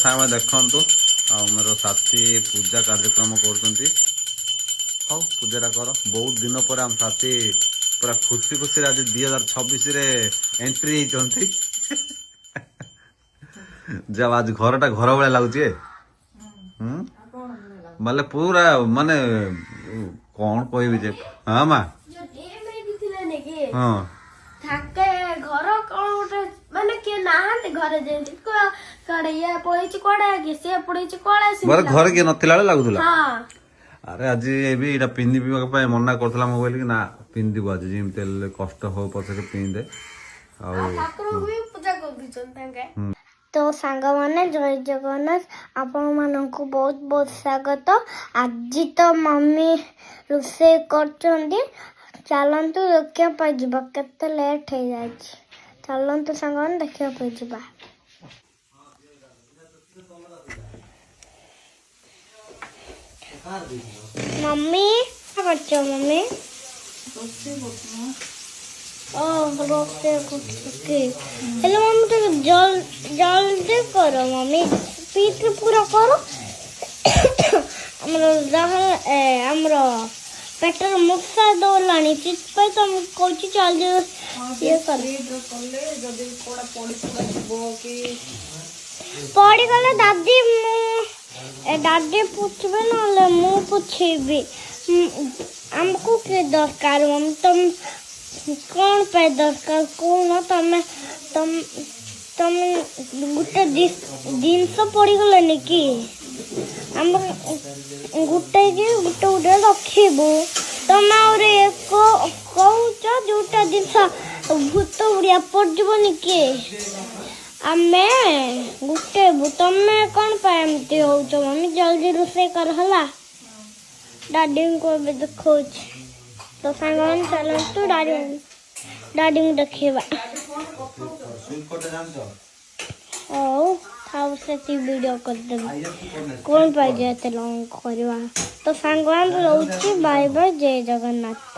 सामने देखु आमर साथी पूजा कार्यक्रम कर पूजा कर बहुत दिन पर आम साथी पूरा खुशी खुशी आज 2026 एंट्री होती जब आज घरटा घर भाया लगुचे बोले पूरा माने कौन कहबी जे हाँ माँ हाँ থাকে ঘর কোন গোটে মানে কে নাহান্তি ঘরে যেନ୍ତି কড়ে ইয়া পড়েছি কোড়া কি সে পড়েছি কোড়া সে बोले घर किए नथिला बेले लगुला हां अरे आज ये भी इटा पिंदी पिबा मना करथला मोबाइल कि ना पिंदी आज जेमते कष्ट हो पछे पिंदे आ ठाकुर भी पूजा कर दिछन तांगे तो सांग माने जय जगन्नाथ आपण मानकु बहुत बहुत स्वागत आज तो मम्मी रोसे करचंदी चलतु देखिया पाई जीवा केते लेट हो जाय चलतु सांग देखिया पाई जीवा मम्मी क्या करते हो मम्मी रोसे कुछ हेलो मम्मी तो जल्दी करो मम्मी पीठ पूरा करो हमरो पेटर मुक्सा दोलानी चित पे तुम कोची चल जो ये कर पड़ी गले दादी पूछबे ना मु पूछबी हमको के दरकार मम्मी तुम कौन पे दरकार कौन तुम गुटे जिनस पड़ी गले कि हम गुटे गुटे रखबू तुम कौच जोटा जिनस भूत उड़िया पड़जबनी कि आमे गुटे तुम कौन पामती हो मम्मी जल्दी रोसे कर हला दादी को भी देखो तो सांगन चलतु दादी को देखिबा ओ खाऊ से वीडियो कर देबी कौन पाई जाते लॉन्ग करवा तो सांगवान रहउची बाय बाय जय जगन्नाथ।